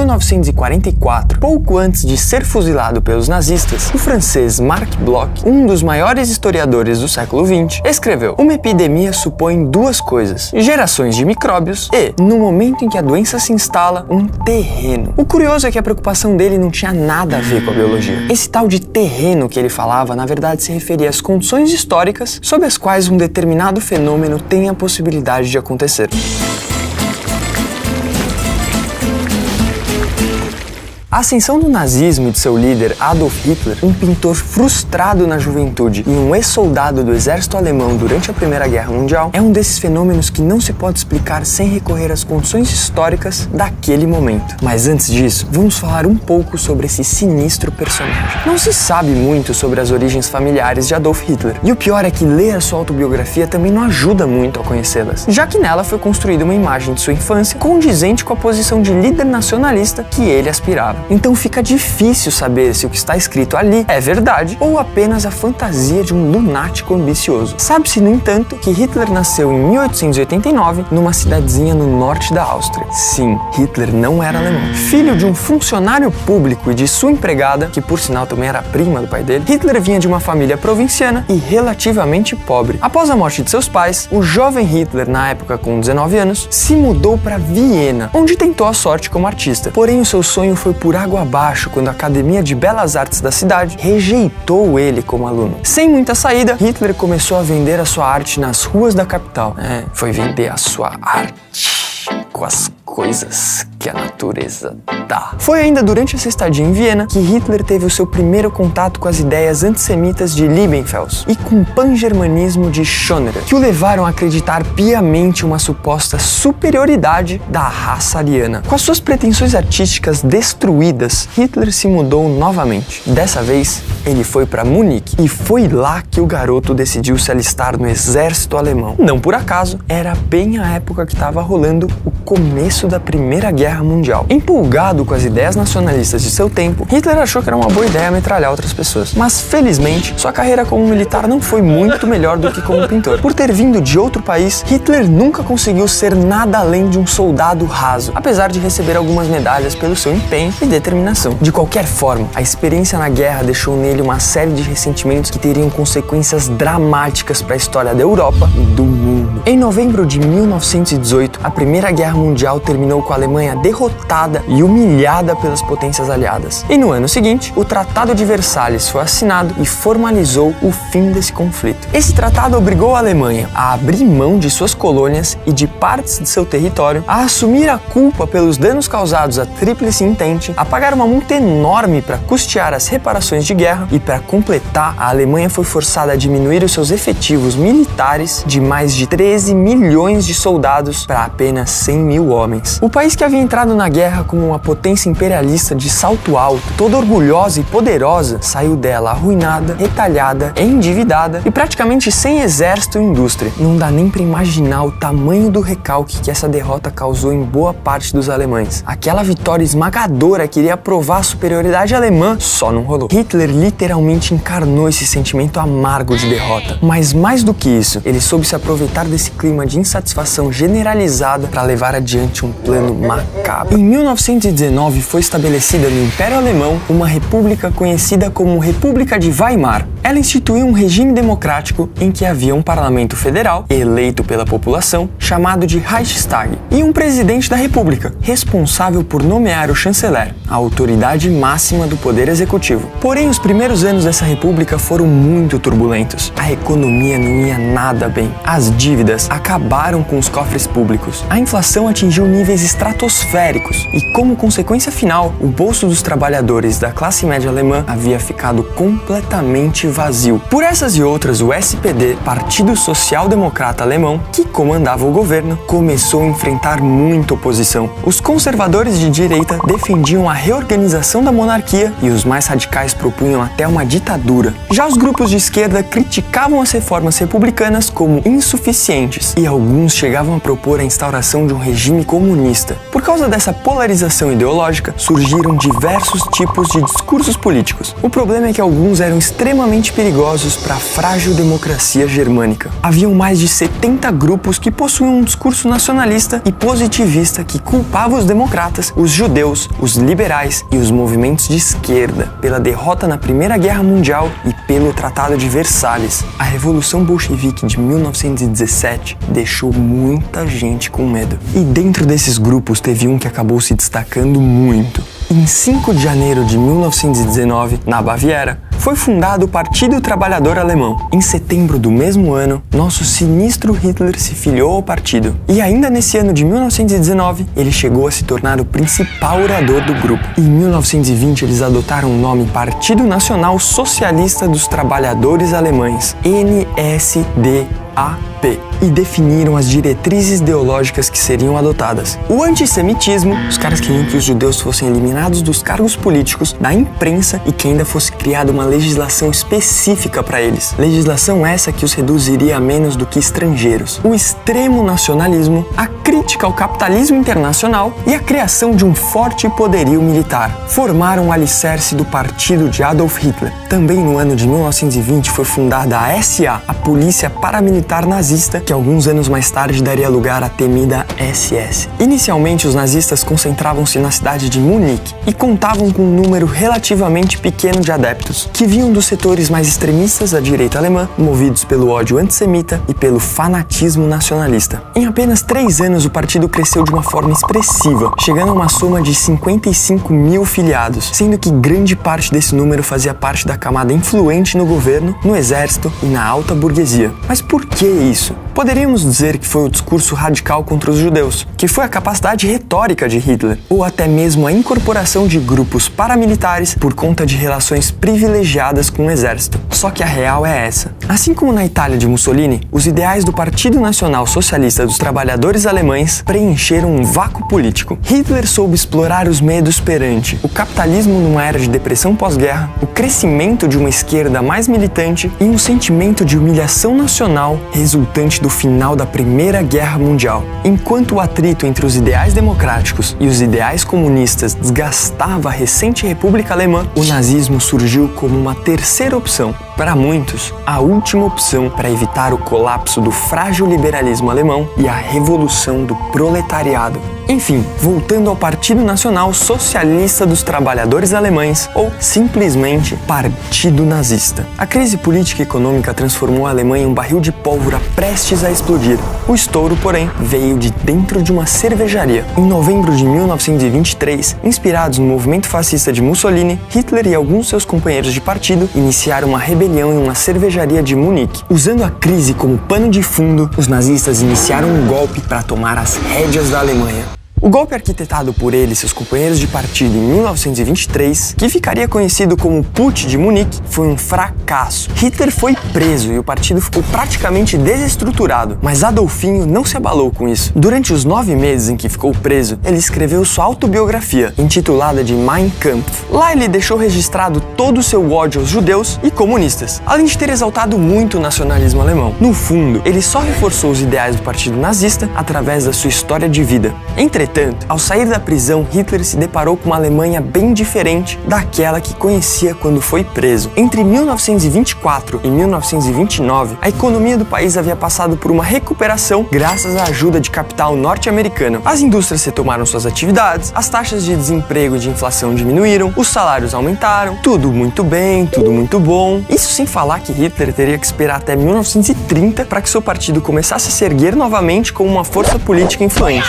1944, pouco antes de ser fuzilado pelos nazistas, o francês Marc Bloch, um dos maiores historiadores do século XX, escreveu: uma epidemia supõe duas coisas: gerações de micróbios e, no momento em que a doença se instala, um terreno. O curioso é que a preocupação dele não tinha nada a ver com a biologia. Esse tal de terreno que ele falava, na verdade, se referia às condições históricas sob as quais um determinado fenômeno tem a possibilidade de acontecer. A ascensão do nazismo e de seu líder Adolf Hitler, um pintor frustrado na juventude e um ex-soldado do exército alemão durante a Primeira Guerra Mundial, é um desses fenômenos que não se pode explicar sem recorrer às condições históricas daquele momento. Mas antes disso, vamos falar um pouco sobre esse sinistro personagem. Não se sabe muito sobre as origens familiares de Adolf Hitler, e o pior é que ler a sua autobiografia também não ajuda muito a conhecê-las, já que nela foi construída uma imagem de sua infância condizente com a posição de líder nacionalista que ele aspirava. Então fica difícil saber se o que está escrito ali é verdade ou apenas a fantasia de um lunático ambicioso. Sabe-se, no entanto, que Hitler nasceu em 1889 numa cidadezinha no norte da Áustria. Sim, Hitler não era alemão. Filho de um funcionário público e de sua empregada, que por sinal também era prima do pai dele, Hitler vinha de uma família provinciana e relativamente pobre. Após a morte de seus pais, o jovem Hitler, na época com 19 anos, se mudou para Viena, onde tentou a sorte como artista. Porém, o seu sonho foi por água abaixo quando a Academia de Belas Artes da cidade rejeitou ele como aluno. Sem muita saída, Hitler começou a vender a sua arte nas ruas da capital. Foi vender a sua arte com as coisas que a natureza dá. Foi ainda durante essa estadia em Viena que Hitler teve o seu primeiro contato com as ideias antissemitas de Liebenfels e com o pan-germanismo de Schonerer, que o levaram a acreditar piamente uma suposta superioridade da raça ariana. Com as suas pretensões artísticas destruídas, Hitler se mudou novamente. Dessa vez, ele foi para Munique, e foi lá que o garoto decidiu se alistar no exército alemão. Não por acaso, era bem a época que estava rolando o começo da Primeira Guerra Mundial. Empolgado com as ideias nacionalistas de seu tempo, Hitler achou que era uma boa ideia metralhar outras pessoas. Mas, felizmente, sua carreira como militar não foi muito melhor do que como pintor. Por ter vindo de outro país, Hitler nunca conseguiu ser nada além de um soldado raso, apesar de receber algumas medalhas pelo seu empenho e determinação. De qualquer forma, a experiência na guerra deixou nele uma série de ressentimentos que teriam consequências dramáticas para a história da Europa e do mundo. Em novembro de 1918, a Primeira Guerra Mundial terminou com a Alemanha derrotada e humilhada pelas potências aliadas. E no ano seguinte, o Tratado de Versalhes foi assinado e formalizou o fim desse conflito. Esse tratado obrigou a Alemanha a abrir mão de suas colônias e de partes de seu território, a assumir a culpa pelos danos causados à Tríplice Entente, a pagar uma multa enorme para custear as reparações de guerra e, para completar, a Alemanha foi forçada a diminuir os seus efetivos militares de mais de 13 milhões de soldados para apenas 100 mil homens. O país que havia entrado na guerra como uma potência imperialista de salto alto, toda orgulhosa e poderosa, saiu dela arruinada, retalhada, endividada e praticamente sem exército e indústria. Não dá nem para imaginar o tamanho do recalque que essa derrota causou em boa parte dos alemães. Aquela vitória esmagadora que iria provar a superioridade alemã só não rolou. Hitler literalmente encarnou esse sentimento amargo de derrota. Mas mais do que isso, ele soube se aproveitar desse clima de insatisfação generalizada para levar adiante um plano macabro. Em 1919 foi estabelecida no Império Alemão uma república conhecida como República de Weimar. Ela instituiu um regime democrático em que havia um parlamento federal, eleito pela população, chamado de Reichstag, e um presidente da república, responsável por nomear o chanceler, a autoridade máxima do poder executivo. Porém, os primeiros anos dessa república foram muito turbulentos. A economia não ia nada bem. As dívidas acabaram com os cofres públicos. A inflação atingiu níveis estratosféricos e, como consequência final, o bolso dos trabalhadores da classe média alemã havia ficado completamente vazio. Por essas e outras, o SPD, Partido Social Democrata Alemão, que comandava o governo, começou a enfrentar muita oposição. Os conservadores de direita defendiam a reorganização da monarquia e os mais radicais propunham até uma ditadura. Já os grupos de esquerda criticavam as reformas republicanas como insuficientes e alguns chegavam a propor a instauração de um regime comunista comunista. Por causa dessa polarização ideológica, surgiram diversos tipos de discursos políticos. O problema é que alguns eram extremamente perigosos para a frágil democracia germânica. Haviam mais de 70 grupos que possuíam um discurso nacionalista e positivista que culpava os democratas, os judeus, os liberais e os movimentos de esquerda pela derrota na Primeira Guerra Mundial e pelo Tratado de Versalhes. A Revolução Bolchevique de 1917 deixou muita gente com medo. E dentro desses grupos teve um que acabou se destacando muito. Em 5 de janeiro de 1919, na Baviera, foi fundado o Partido Trabalhador Alemão. Em setembro do mesmo ano, nosso sinistro Hitler se filiou ao partido. E ainda nesse ano de 1919, ele chegou a se tornar o principal orador do grupo. Em 1920, eles adotaram o nome Partido Nacional Socialista dos Trabalhadores Alemães, NSDAP, e definiram as diretrizes ideológicas que seriam adotadas. O antissemitismo, os caras queriam que os judeus fossem eliminados dos cargos políticos, da imprensa e que ainda fosse criada uma legislação específica para eles. Legislação essa que os reduziria a menos do que estrangeiros. O extremo nacionalismo, a crítica ao capitalismo internacional e a criação de um forte poderio militar. Formaram o alicerce do partido de Adolf Hitler. Também no ano de 1920 foi fundada a SA, a Polícia Paramilitar Nazista, que alguns anos mais tarde daria lugar à temida SS. Inicialmente, os nazistas concentravam-se na cidade de Munique e contavam com um número relativamente pequeno de adeptos, que vinham dos setores mais extremistas da direita alemã, movidos pelo ódio antissemita e pelo fanatismo nacionalista. Em apenas 3 anos, o partido cresceu de uma forma expressiva, chegando a uma soma de 55 mil filiados, sendo que grande parte desse número fazia parte da camada influente no governo, no exército e na alta burguesia. Mas por que isso? Poderíamos dizer que foi o discurso radical contra os judeus, que foi a capacidade retórica de Hitler, ou até mesmo a incorporação de grupos paramilitares por conta de relações privilegiadas com o exército. Só que a real é essa. Assim como na Itália de Mussolini, os ideais do Partido Nacional Socialista dos Trabalhadores Alemães preencheram um vácuo político. Hitler soube explorar os medos perante o capitalismo numa era de depressão pós-guerra, o crescimento de uma esquerda mais militante e um sentimento de humilhação nacional resultante do final da Primeira Guerra Mundial. Enquanto o atrito entre os ideais democráticos e os ideais comunistas desgastava a recente República Alemã, o nazismo surgiu como uma terceira opção. Para muitos, a última opção para evitar o colapso do frágil liberalismo alemão e a revolução do proletariado. Enfim, voltando ao Partido Nacional Socialista dos Trabalhadores Alemães, ou simplesmente Partido Nazista. A crise política e econômica transformou a Alemanha em um barril de pólvora prestes a explodir. O estouro, porém, veio de dentro de uma cervejaria. Em novembro de 1923, inspirados no movimento fascista de Mussolini, Hitler e alguns de seus companheiros de partido iniciaram uma rebelião em uma cervejaria de Munique. Usando a crise como pano de fundo, os nazistas iniciaram um golpe para tomar as rédeas da Alemanha. O golpe arquitetado por ele e seus companheiros de partido em 1923, que ficaria conhecido como Putsch de Munique, foi um fracasso. Hitler foi preso e o partido ficou praticamente desestruturado, mas Adolfinho não se abalou com isso. Durante os 9 meses em que ficou preso, ele escreveu sua autobiografia, intitulada de Mein Kampf. Lá ele deixou registrado todo o seu ódio aos judeus e comunistas, além de ter exaltado muito o nacionalismo alemão. No fundo, ele só reforçou os ideais do partido nazista através da sua história de vida. Entretanto, ao sair da prisão, Hitler se deparou com uma Alemanha bem diferente daquela que conhecia quando foi preso. Entre 1924 e 1929, a economia do país havia passado por uma recuperação graças à ajuda de capital norte-americano. As indústrias retomaram suas atividades, as taxas de desemprego e de inflação diminuíram, os salários aumentaram, tudo muito bem, tudo muito bom. Isso sem falar que Hitler teria que esperar até 1930 para que seu partido começasse a se erguer novamente como uma força política influente.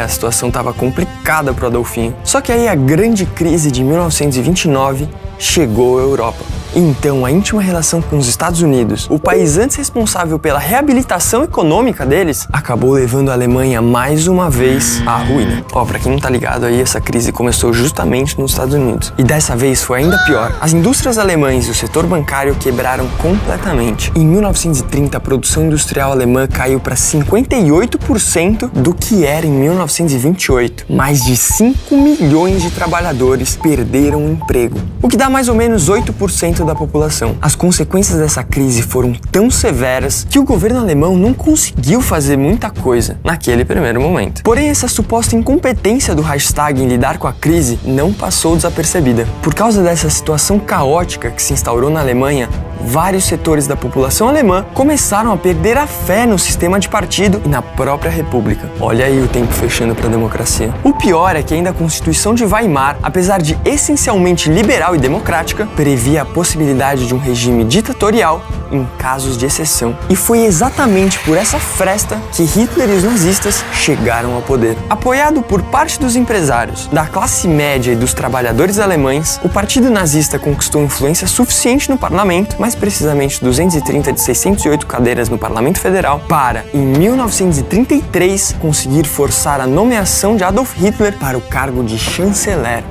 A situação estava complicada para o Adolfinho. Só que aí a grande crise de 1929 chegou à Europa. Então, a íntima relação com os Estados Unidos, o país antes responsável pela reabilitação econômica deles, acabou levando a Alemanha mais uma vez à ruína. Pra quem não tá ligado aí, essa crise começou justamente nos Estados Unidos. E dessa vez foi ainda pior. As indústrias alemãs e o setor bancário quebraram completamente. Em 1930, a produção industrial alemã caiu para 58% do que era em 1928. Mais de 5 milhões de trabalhadores perderam o emprego, o que dá mais ou menos 8% aumento da população. As consequências dessa crise foram tão severas que o governo alemão não conseguiu fazer muita coisa naquele primeiro momento. Porém, essa suposta incompetência do Reichstag em lidar com a crise não passou desapercebida. Por causa dessa situação caótica que se instaurou na Alemanha, vários setores da população alemã começaram a perder a fé no sistema de partido e na própria república. Olha aí o tempo fechando para a democracia. O pior é que ainda a Constituição de Weimar, apesar de essencialmente liberal e democrática, previa a possibilidade de um regime ditatorial em casos de exceção. E foi exatamente por essa fresta que Hitler e os nazistas chegaram ao poder. Apoiado por parte dos empresários, da classe média e dos trabalhadores alemães, o Partido Nazista conquistou influência suficiente no parlamento, mais precisamente 230 de 608 cadeiras no Parlamento Federal, para, em 1933, conseguir forçar a nomeação de Adolf Hitler para o cargo de chanceler.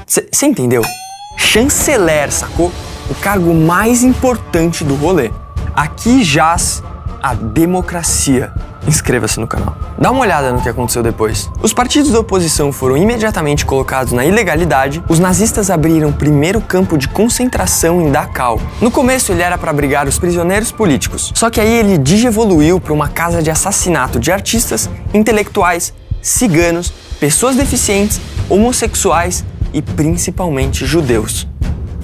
Você entendeu? Chanceler, sacou? O cargo mais importante do rolê. Aqui jaz a democracia. Inscreva-se no canal. Dá uma olhada no que aconteceu depois. Os partidos da oposição foram imediatamente colocados na ilegalidade. Os nazistas abriram o primeiro campo de concentração em Dachau. No começo ele era para abrigar os prisioneiros políticos, só que aí ele digievoluiu para uma casa de assassinato de artistas, intelectuais, ciganos, pessoas deficientes, homossexuais e principalmente judeus.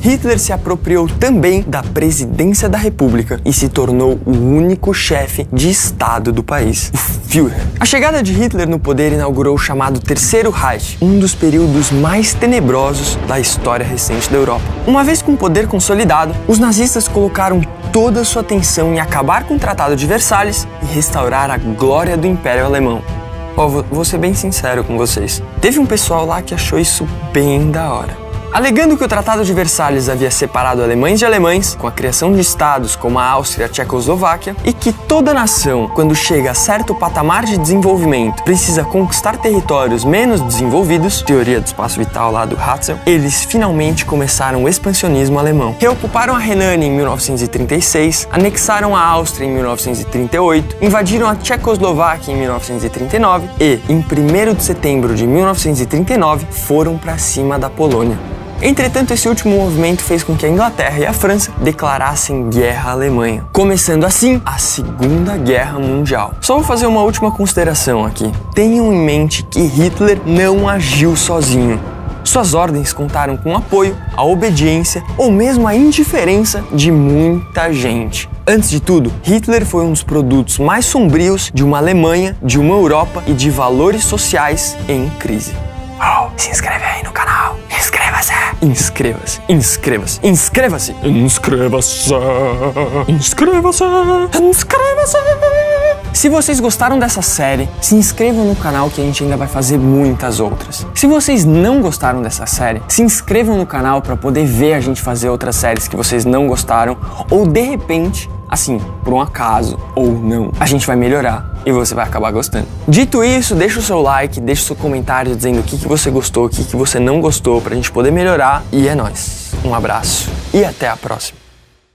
Hitler se apropriou também da presidência da República e se tornou o único chefe de Estado do país, o Führer. A chegada de Hitler no poder inaugurou o chamado Terceiro Reich, um dos períodos mais tenebrosos da história recente da Europa. Uma vez com o poder consolidado, os nazistas colocaram toda a sua atenção em acabar com o Tratado de Versalhes e restaurar a glória do Império Alemão. Vou ser bem sincero com vocês. Teve um pessoal lá que achou isso bem da hora. Alegando que o Tratado de Versalhes havia separado alemães de alemães, com a criação de estados como a Áustria e a Tchecoslováquia, e que toda nação, quando chega a certo patamar de desenvolvimento, precisa conquistar territórios menos desenvolvidos, teoria do espaço vital lá do Hatzel, eles finalmente começaram o expansionismo alemão. Reocuparam a Renânia em 1936, anexaram a Áustria em 1938, invadiram a Tchecoslováquia em 1939 e, em 1º de setembro de 1939, foram para cima da Polônia. Entretanto, esse último movimento fez com que a Inglaterra e a França declarassem guerra à Alemanha, começando assim a Segunda Guerra Mundial. Só vou fazer uma última consideração aqui. Tenham em mente que Hitler não agiu sozinho. Suas ordens contaram com o apoio, a obediência ou mesmo a indiferença de muita gente. Antes de tudo, Hitler foi um dos produtos mais sombrios de uma Alemanha, de uma Europa e de valores sociais em crise. Se inscreve aí no canal. Inscreva-se. Inscreva-se. Inscreva-se. Inscreva-se. Inscreva-se. Inscreva-se. Inscreva-se. Se vocês gostaram dessa série, se inscrevam no canal que a gente ainda vai fazer muitas outras. Se vocês não gostaram dessa série, se inscrevam no canal para poder ver a gente fazer outras séries que vocês não gostaram ou de repente, assim, por um acaso ou não, a gente vai melhorar e você vai acabar gostando. Dito isso, deixa o seu like, deixa o seu comentário dizendo o que você gostou, o que você não gostou pra gente poder melhorar e é nóis. Um abraço e até a próxima.